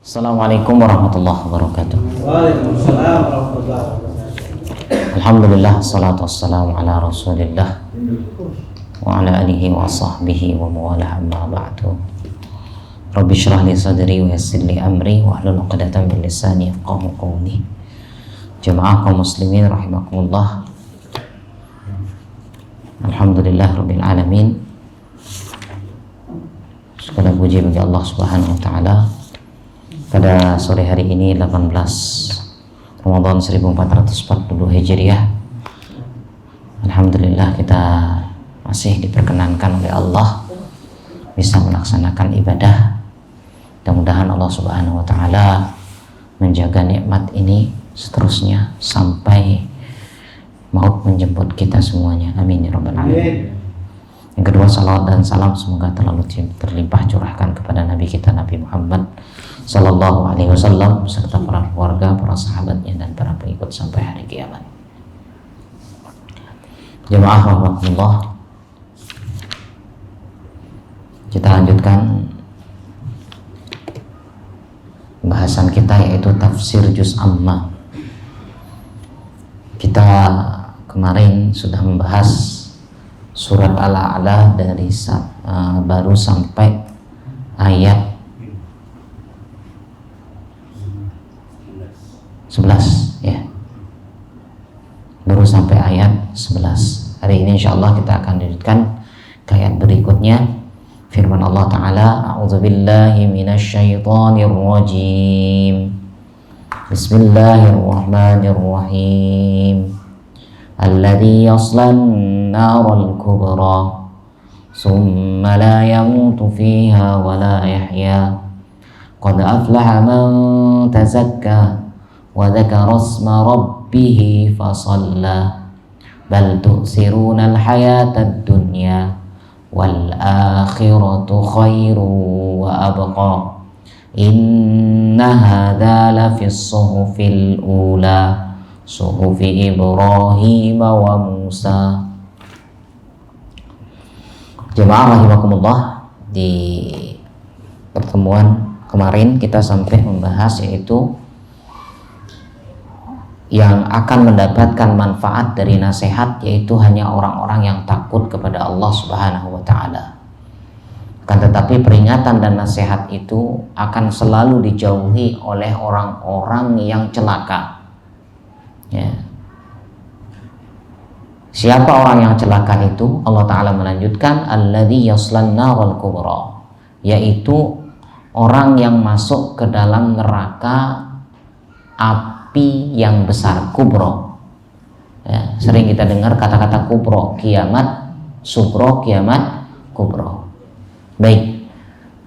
Assalamualaikum warahmatullahi wabarakatuh. Waalaikumsalam warahmatullahi wabarakatuh. Alhamdulillah, salatu wassalamu ala rasulillah wa ala alihi wa sahbihi wa mawalah, amma ba'du. Rabbi syrah li sadri wa yassir li amri wa hlul 'uqdatam min lisani yafqahu qawli. Jamaah kaum muslimin rahimakumullah. Alhamdulillah rabbil alamin. Segala puji bagi Allah Subhanahu wa taala. Pada sore hari ini 18 Ramadan 1440 Hijriah, alhamdulillah kita masih diperkenankan oleh Allah bisa melaksanakan ibadah. Mudah-mudahan Allah Subhanahu wa taala menjaga nikmat ini seterusnya sampai maut menjemput kita semuanya. Amin ya rabbal alamin. Yang kedua, salawat dan salam semoga terlalu terlimpah curahkan kepada Nabi kita Nabi Muhammad Sallallahu Alaihi Wasallam serta para keluarga, para sahabatnya dan para pengikut sampai hari kiamat. Jemaah rahmatullah, kita lanjutkan bahasan kita yaitu tafsir juz amma. Kita kemarin sudah membahas surat Al-A'la dari baru sampai ayat 11 ya. Baru sampai ayat 11. Hari ini insyaallah kita akan lanjutkan ke ayat berikutnya. Firman Allah Ta'ala, a'udzubillahi minasyaitonir rajim. Bismillahirrahmanirrahim. Alladzi yaslan naral kubra summa la yamutu fiha wa la yahya qad aflaha man tazakka wa dzakara isma rabbih fasalla bal tu'siruna al-hayata ad-dunya wal akhiratu khairun wa abqa inna hadza la fis suhufil ula suhufi Ibrahim wa Musa. Jemaah rahimakumullah, di pertemuan kemarin kita sampai membahas yaitu yang akan mendapatkan manfaat dari nasihat yaitu hanya orang-orang yang takut kepada Allah Subhanahu wa taala. Akan tetapi peringatan dan nasihat itu akan selalu dijauhi oleh orang-orang yang celaka. Ya. Siapa orang yang celaka itu? Allah Ta'ala melanjutkan, alladzi yaslan naral kubra, yaitu orang yang masuk ke dalam neraka api yang besar, kubro ya, sering kita dengar kata-kata kubro, kiamat, subro, kiamat, kubro. Baik,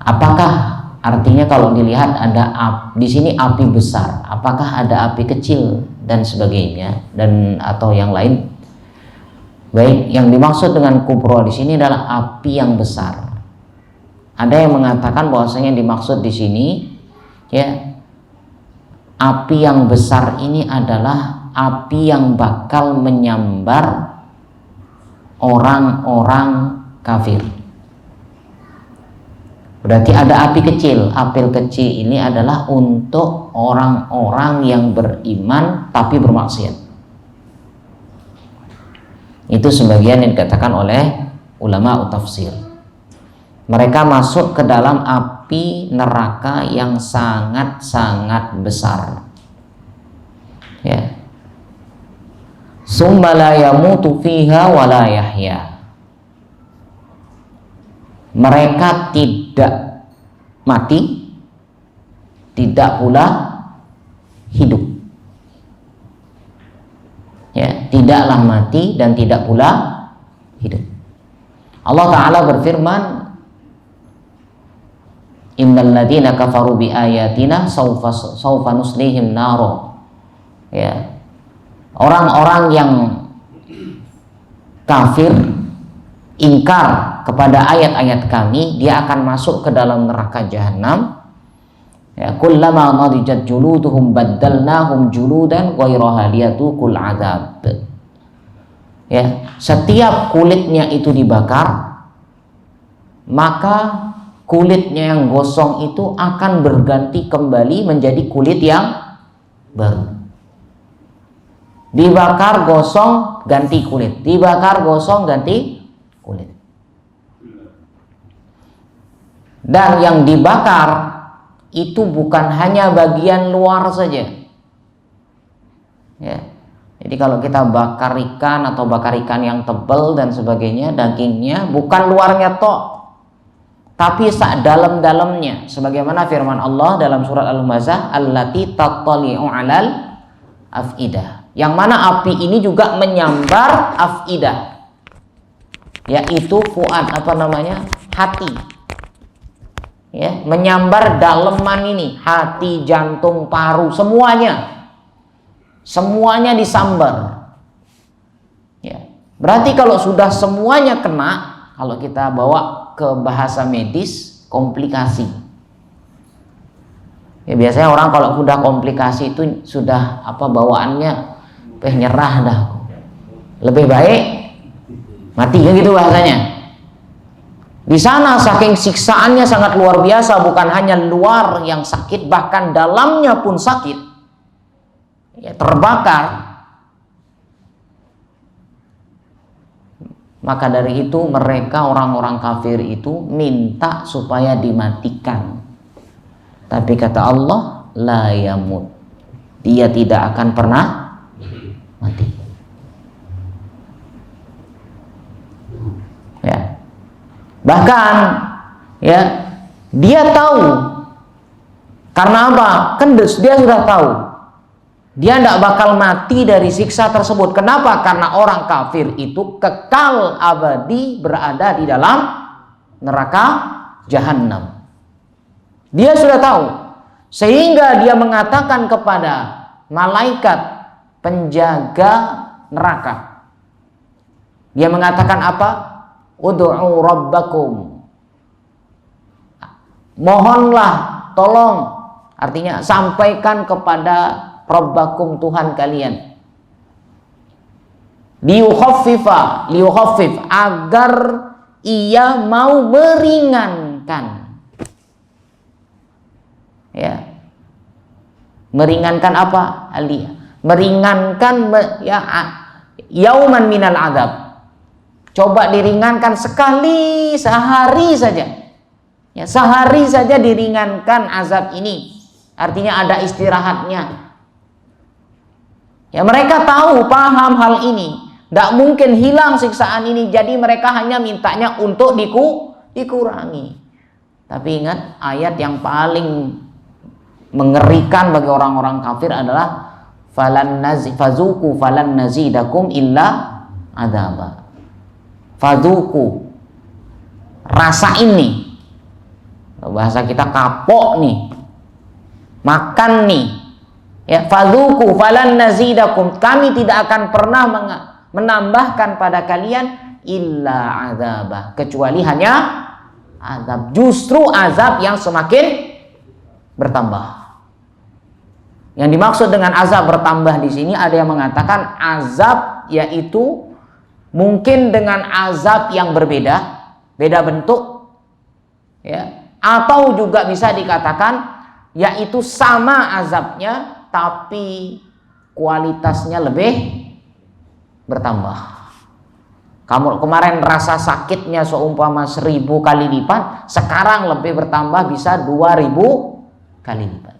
apakah artinya kalau dilihat ada di sini api besar, apakah ada api kecil dan sebagainya dan atau yang lain? Baik, yang dimaksud dengan kubro di sini adalah api yang besar. Ada yang mengatakan bahwasanya dimaksud di sini ya, api yang besar ini adalah api yang bakal menyambar orang-orang kafir. Berarti ada api kecil. Api kecil ini adalah untuk orang-orang yang beriman tapi bermaksiat. Itu sebagian yang dikatakan oleh ulama tafsir. Mereka masuk ke dalam api neraka yang sangat-sangat besar. Ya. Summa la yamutu fiha wa la yahya. Mereka tidak mati, tidak pula hidup. Ya, tidaklah mati dan tidak pula hidup. Allah Ta'ala berfirman, innal ladzina kafaru bi ayatina sawfa nuslihim naro. Ya. Orang-orang yang kafir, ingkar kepada ayat-ayat kami, dia akan masuk ke dalam neraka jahanam. Ya, kullama nadijat juluduhum baddalnahum juludan ghairaha liyatuqul adzab. Ya, setiap kulitnya itu dibakar, maka kulitnya yang gosong itu akan berganti kembali menjadi kulit yang baru. Dibakar gosong ganti kulit, dibakar gosong ganti kulit. Dan yang dibakar itu bukan hanya bagian luar saja. Ya. Jadi kalau kita bakar ikan atau bakar ikan yang tebal dan sebagainya, dagingnya bukan luarnya tok, tapi sak dalam-dalamnya, sebagaimana firman Allah dalam surat Al-Humazah, allati tattali'u 'alal afidah, yang mana api ini juga menyambar afidah, yaitu fuad, hati, ya, menyambar daleman ini, hati, jantung, paru, semuanya disambar. Ya, berarti kalau sudah semuanya kena, kalau kita bawa ke bahasa medis, komplikasi. Ya, biasanya orang kalau sudah komplikasi itu sudah bawaannya nyerah dah. Lebih baik mati, kan gitu bahasanya. Di sana saking siksaannya sangat luar biasa, bukan hanya luar yang sakit, bahkan dalamnya pun sakit. Ya, terbakar. Maka dari itu mereka orang-orang kafir itu minta supaya dimatikan. Tapi kata Allah, la yamut, dia tidak akan pernah mati. Ya. Bahkan ya, dia tahu. Karena apa? Kan dia sudah tahu dia tidak bakal mati dari siksa tersebut. Kenapa? Karena orang kafir itu kekal abadi berada di dalam neraka Jahannam. Dia sudah tahu, sehingga dia mengatakan kepada malaikat penjaga neraka, dia mengatakan apa? Ud'u rabbakum, mohonlah, tolong, artinya sampaikan kepada Rabbakum, Tuhan kalian, liyukhaffif, agar ia mau meringankan. Ya, meringankan apa? Meringankan ya, yauman minal adab. Coba diringankan sekali, sehari saja. Ya, sehari saja diringankan azab ini. Artinya ada istirahatnya. Ya, mereka tahu, paham hal ini. Tidak mungkin hilang siksaan ini. Jadi mereka hanya mintanya untuk dikurangi. Tapi ingat, ayat yang paling mengerikan bagi orang-orang kafir adalah fazuku falan nazidakum illa adzaba. Fazuku, rasain nih. Bahasa kita kapok nih, makan nih. Ya, fadzuku falan nazidakum, kami tidak akan pernah menambahkan pada kalian illa azabah, kecuali hanya azab. Justru azab yang semakin bertambah. Yang dimaksud dengan azab bertambah di sini, ada yang mengatakan azab yaitu mungkin dengan azab yang berbeda, beda bentuk, ya, atau juga bisa dikatakan yaitu sama azabnya, tapi kualitasnya lebih bertambah. Kamu kemarin rasa sakitnya seumpama 1000 kali lipat, sekarang lebih bertambah bisa 2000 kali lipat.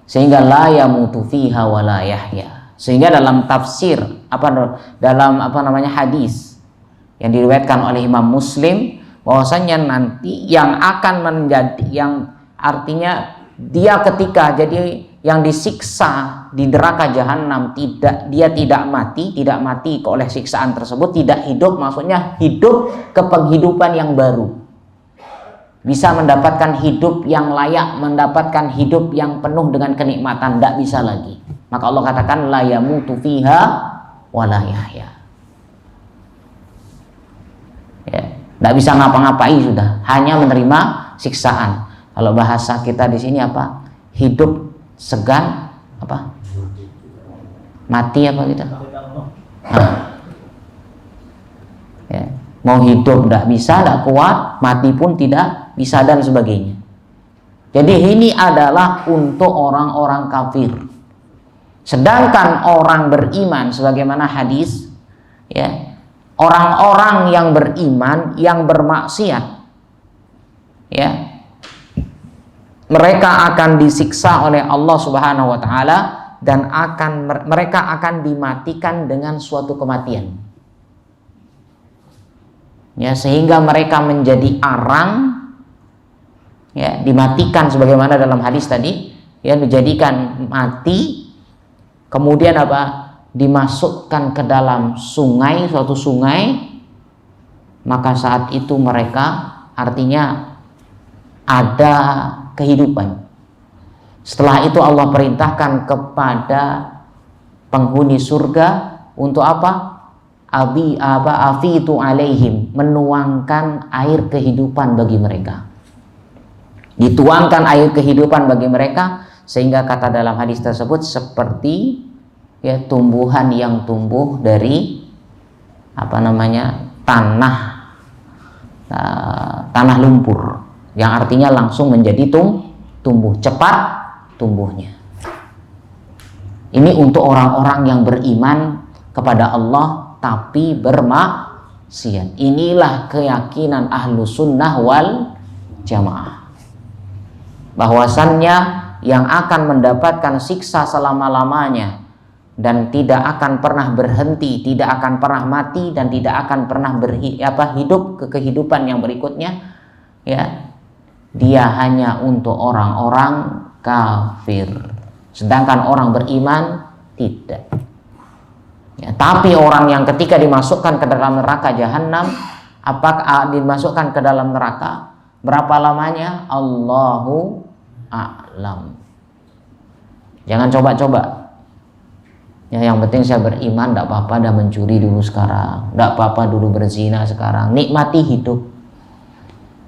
Sehingga la yamutu fiha wa la yahya. Sehingga dalam tafsir hadis yang diriwayatkan oleh Imam Muslim, bahwasanya nanti yang akan menjadi, yang artinya dia ketika jadi yang disiksa di neraka Jahannam, dia tidak mati oleh siksaan tersebut, tidak hidup, maksudnya hidup ke penghidupan yang baru, bisa mendapatkan hidup yang layak, mendapatkan hidup yang penuh dengan kenikmatan, tidak bisa lagi. Maka Allah katakan la yamutu fiha wa la yahya. Ya, tidak bisa ngapa-ngapai, sudah hanya menerima siksaan. Kalau bahasa kita di sini apa? Hidup segan apa? Mati apa gitu? Nah. Ya. Mau hidup tidak bisa, tidak kuat, mati pun tidak bisa, dan sebagainya. Jadi ini adalah untuk orang-orang kafir. Sedangkan orang beriman, sebagaimana hadis, ya, orang-orang yang beriman yang bermaksiat, ya, mereka akan disiksa oleh Allah Subhanahu wa taala, dan mereka akan dimatikan dengan suatu kematian, ya, sehingga mereka menjadi arang, ya, dimatikan sebagaimana dalam hadis tadi, ya, dijadikan mati, kemudian apa, dimasukkan ke dalam sungai, suatu sungai, maka saat itu mereka artinya ada kehidupan. Setelah itu Allah perintahkan kepada penghuni surga untuk apa? Afitu alaihim, menuangkan air kehidupan bagi mereka. Dituangkan air kehidupan bagi mereka, sehingga kata dalam hadis tersebut seperti, ya, tumbuhan yang tumbuh dari tanah lumpur, yang artinya langsung menjadi tumbuh cepat tumbuhnya. Ini untuk orang-orang yang beriman kepada Allah tapi bermaksiat. Inilah keyakinan ahlu sunnah wal jamaah, bahwasannya yang akan mendapatkan siksa selama-lamanya dan tidak akan pernah berhenti, tidak akan pernah mati, dan tidak akan pernah hidup ke kehidupan yang berikutnya, ya, dia hanya untuk orang-orang kafir. Sedangkan orang beriman tidak. Ya, tapi orang yang ketika dimasukkan ke dalam neraka jahanam, apakah dimasukkan ke dalam neraka, berapa lamanya? Allahu a'lam. Jangan coba-coba. Ya, yang penting saya beriman, tidak apa-apa dah mencuri dulu sekarang, tidak apa-apa dulu berzina sekarang, nikmati hidup,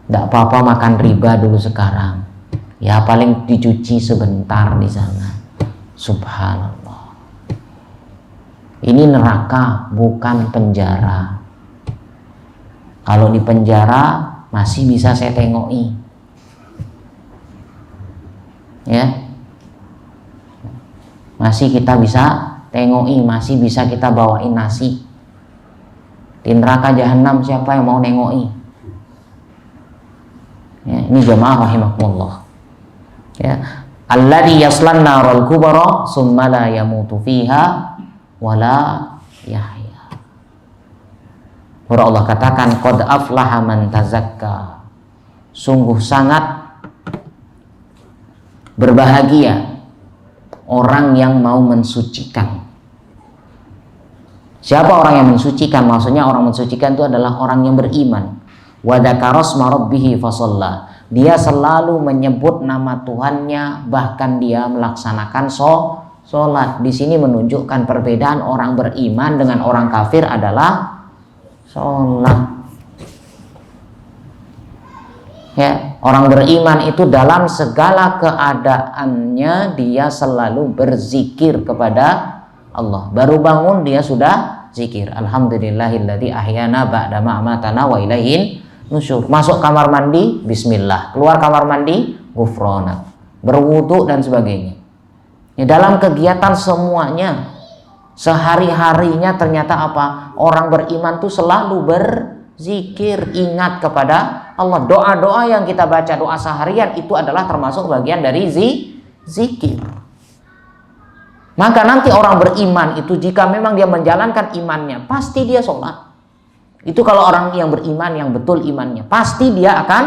tidak apa-apa makan riba dulu sekarang, ya paling dicuci sebentar di sana. Subhanallah. Ini neraka, bukan penjara. Kalau di penjara masih bisa saya tengoki, ya, masih kita bisa tengoki, masih bisa kita bawain nasi. Di neraka jahanam siapa yang mau nengoki? Ya, ini jamaah rahimakumullah. Ya, alladzi yaslan naral kubra summa la yamutu fiha wala yahya. Allah katakan qad aflaha man tazakka. Sungguh sangat berbahagia orang yang mau mensucikan. Siapa orang yang mensucikan? Maksudnya orang mensucikan itu adalah orang yang beriman. Wa dzakara asma rabbih fasalla. Dia selalu menyebut nama Tuhannya, bahkan dia melaksanakan sholat. Di sini menunjukkan perbedaan orang beriman dengan orang kafir adalah sholat. Ya, orang beriman itu dalam segala keadaannya dia selalu berzikir kepada Allah. Baru bangun dia sudah zikir. Alhamdulillahilladzi ahyana ba'da ma amatana wa ilaihin nusyur. Masuk kamar mandi, bismillah. Keluar kamar mandi, ghufranak. Berwudu dan sebagainya. Ya, dalam kegiatan semuanya, sehari-harinya ternyata apa? Orang beriman itu selalu berzikir, ingat kepada Allah. Doa-doa yang kita baca, doa seharian itu adalah termasuk bagian dari zikir. Maka nanti orang beriman itu jika memang dia menjalankan imannya, pasti dia sholat. Itu kalau orang yang beriman, yang betul imannya, pasti dia akan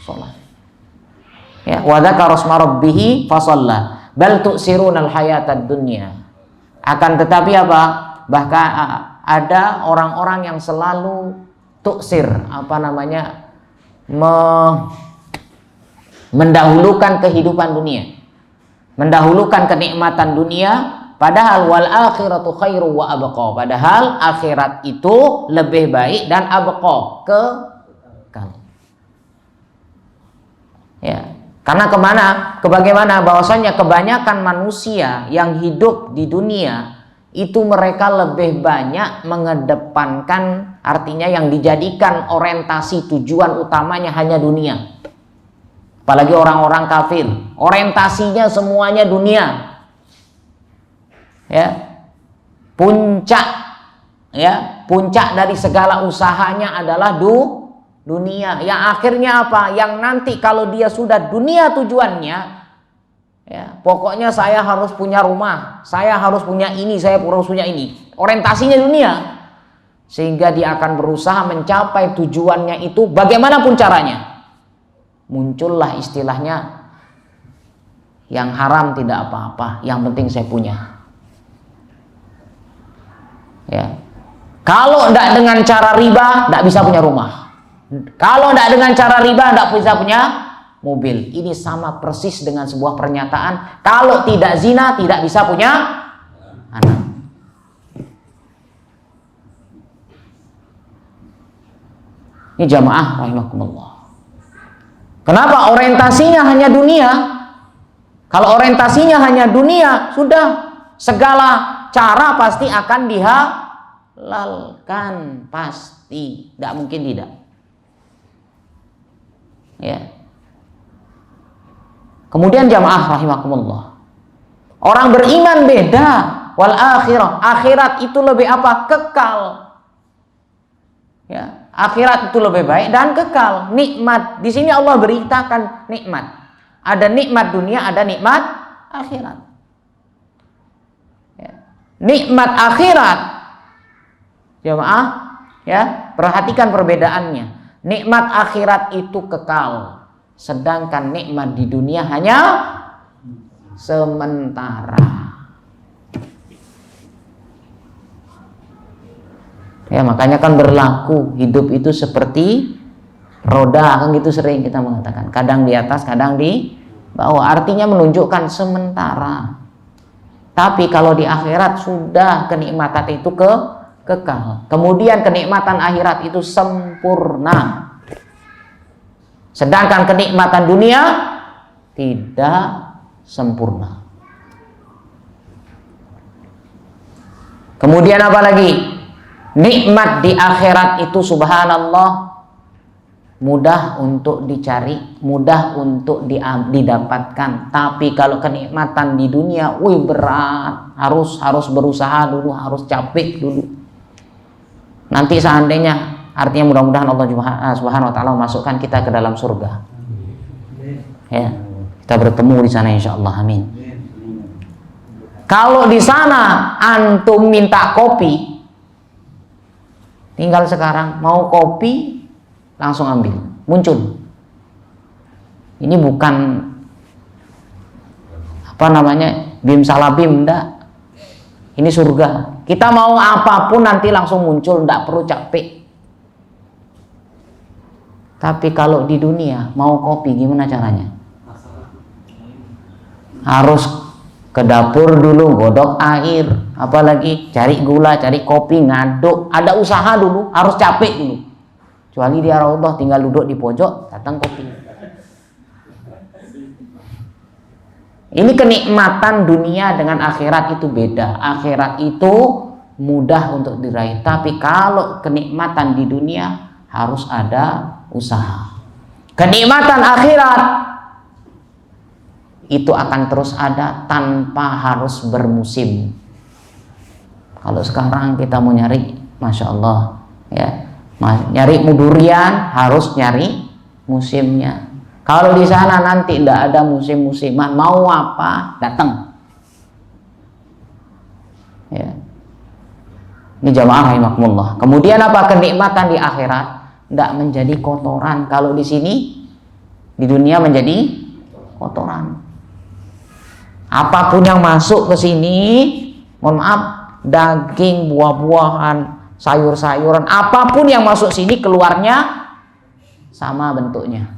sholat. Ya, wa dzakara asma rabbih fasalla bal tu'sirunal hayatad dunya. Akan tetapi apa? Bahkan ada orang-orang yang selalu tuksir, mendahulukan kehidupan dunia, mendahulukan kenikmatan dunia, padahal wal akhiratu khairu wa abqa. Padahal akhirat itu lebih baik dan abqa, kekal. Ya, karena bagaimana bahwasanya kebanyakan manusia yang hidup di dunia itu mereka lebih banyak mengedepankan, artinya yang dijadikan orientasi tujuan utamanya hanya dunia. Apalagi orang-orang kafir, orientasinya semuanya dunia. Ya. Puncak, ya, puncak dari segala usahanya adalah dunia. Yang akhirnya apa? Yang nanti kalau dia sudah dunia tujuannya, ya, pokoknya saya harus punya rumah, saya harus punya ini, saya harus punya ini. Orientasinya dunia. Sehingga dia akan berusaha mencapai tujuannya itu bagaimanapun caranya. Muncullah istilahnya, yang haram tidak apa-apa, yang penting saya punya. Ya. Kalau tidak dengan cara riba, tidak bisa punya rumah. Kalau tidak dengan cara riba, tidak bisa punya mobil. Ini sama persis dengan sebuah pernyataan, kalau tidak zina, tidak bisa punya anak. Ini jamaah rahimakumullah. Kenapa? Orientasinya hanya dunia. Kalau orientasinya hanya dunia, sudah segala cara pasti akan dihalalkan, pasti, tidak mungkin tidak. Ya. Kemudian jamaah rahimakumullah, orang beriman beda. Wal akhirah, akhirat itu lebih apa? Kekal. Ya, akhirat itu lebih baik dan kekal. Nikmat di sini Allah beritakan nikmat. Ada nikmat dunia, ada nikmat akhirat. Ya. Nikmat akhirat, jamaah, ya, perhatikan perbedaannya. Nikmat akhirat itu kekal, sedangkan nikmat di dunia hanya sementara. Ya, makanya kan berlaku hidup itu seperti roda, kan gitu sering kita mengatakan, kadang di atas, kadang di bawah, artinya menunjukkan sementara. Tapi kalau di akhirat sudah kenikmatan itu kekal. Kemudian kenikmatan akhirat itu sempurna. Sedangkan kenikmatan dunia tidak sempurna. Kemudian apa lagi? Nikmat di akhirat itu subhanallah mudah untuk dicari, mudah untuk didapatkan. Tapi kalau kenikmatan di dunia, berat, harus berusaha dulu, harus capek dulu. Nanti seandainya, artinya mudah-mudahan Allah Subhanahu wa taala memasukkan kita ke dalam surga. Ya, kita bertemu di sana insyaallah, amin. Kalau di sana antum minta kopi, tinggal sekarang mau kopi langsung ambil, muncul. Ini bukan apa namanya bim salabim, enggak. Ini surga. Kita mau apapun nanti langsung muncul, enggak perlu capek. Tapi kalau di dunia mau kopi gimana caranya? Harus ke dapur dulu, godok air, apalagi cari gula, cari kopi, ngaduk, ada usaha dulu, harus capek dulu. Kecuali di Raudhah tinggal duduk di pojok, datang kopi. Ini kenikmatan dunia dengan akhirat itu beda. Akhirat itu mudah untuk diraih, tapi kalau kenikmatan di dunia harus ada usaha. Kenikmatan akhirat itu akan terus ada tanpa harus bermusim. Kalau sekarang kita mau nyari, masya Allah, ya, nyari durian harus nyari musimnya. Kalau di sana nanti tidak ada musim-musiman, mau apa datang. Ya. Ini jamaah rahimakumullah. Kemudian apa? Kenikmatan di akhirat tidak menjadi kotoran. Kalau di sini di dunia menjadi kotoran. Apapun yang masuk ke sini, mohon maaf, daging, buah-buahan, sayur-sayuran, apapun yang masuk sini keluarnya sama bentuknya.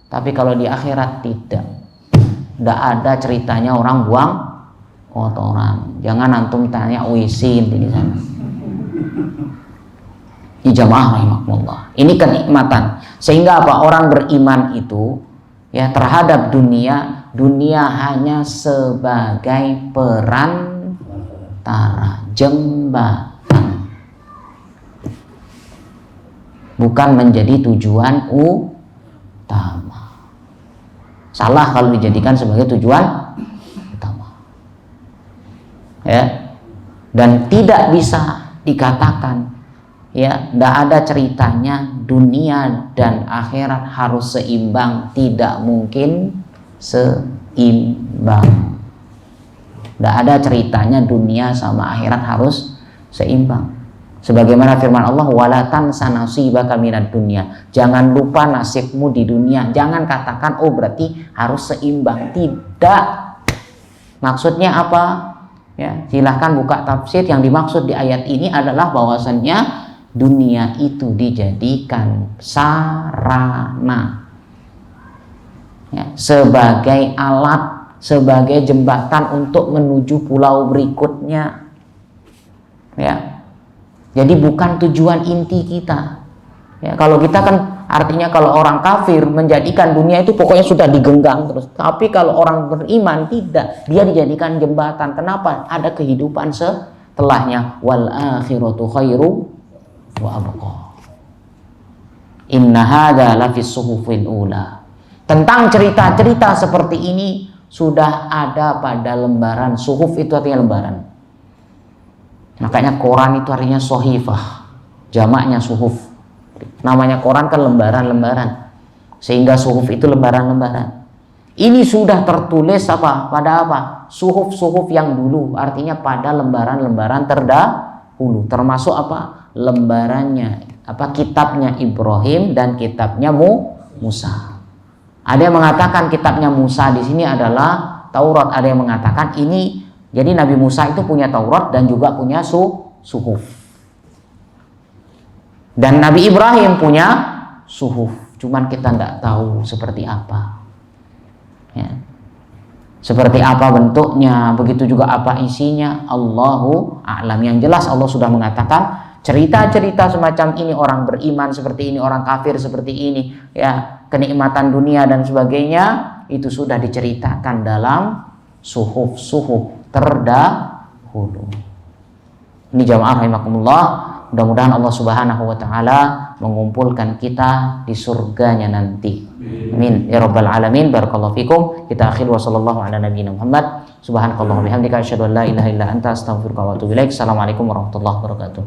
Tapi kalau di akhirat tidak ada ceritanya orang buang kotoran. Jangan antum tanya uisin di sana. Ijamaah rahimakumullah. Ini kenikmatan. Sehingga apa? Orang beriman itu ya terhadap dunia hanya sebagai peran jembatan, bukan menjadi tujuan utama. Salah kalau dijadikan sebagai tujuan utama, ya. Dan tidak bisa dikatakan, ya, tidak ada ceritanya dunia dan akhirat harus seimbang. Tidak mungkin seimbang. Tidak ada ceritanya dunia sama akhirat harus seimbang. Sebagaimana firman Allah, wala tansa nasibaka minad dunya. Jangan lupa nasibmu di dunia. Jangan katakan oh berarti harus seimbang. Tidak. Maksudnya apa? Ya, silahkan buka tafsir. Yang dimaksud di ayat ini adalah bahwasannya dunia itu dijadikan sarana, ya, sebagai alat, sebagai jembatan untuk menuju pulau berikutnya, ya. Jadi bukan tujuan inti kita, ya. Kalau kita kan artinya kalau orang kafir menjadikan dunia itu pokoknya sudah digenggam terus. Tapi kalau orang beriman tidak, dia dijadikan jembatan. Kenapa? Ada kehidupan setelahnya. Wal akhiratu khairu wa abqa. Inna hadza lafis suhufil ula. Tentang cerita-cerita seperti ini sudah ada pada lembaran. Suhuf itu artinya lembaran. Makanya Quran itu artinya sohifah, jamaknya suhuf. Namanya Quran kan lembaran-lembaran, sehingga suhuf itu lembaran-lembaran. Ini sudah tertulis apa? Pada apa? Suhuf-suhuf yang dulu, artinya pada lembaran-lembaran terdahulu. Termasuk apa? Lembarannya, apa, kitabnya Ibrahim dan kitabnya Musa. Ada yang mengatakan kitabnya Musa di sini adalah Taurat. Ada yang mengatakan ini, jadi Nabi Musa itu punya Taurat dan juga punya suhuf. Dan Nabi Ibrahim punya suhuf. Cuman kita tidak tahu seperti apa, ya. Seperti apa bentuknya, begitu juga apa isinya, Allahu a'lam. Yang jelas Allah sudah mengatakan cerita-cerita semacam ini, orang beriman seperti ini, orang kafir seperti ini, ya, kenikmatan dunia dan sebagainya, itu sudah diceritakan dalam suhuf-suhuf terdahulu. Ini jamaah rahimakumullah, mudah-mudahan Allah Subhanahu wa taala mengumpulkan kita di surganya nanti. Amin ya rabbal alamin. Barakallahu fikum. Kita akhir wa sallallahu ala nabiyina Muhammad. Subhanakallahumma bihamdika asyhadu an la ilaha illa anta astaghfiruka wa atubu ilaik. Assalamualaikum warahmatullahi wabarakatuh.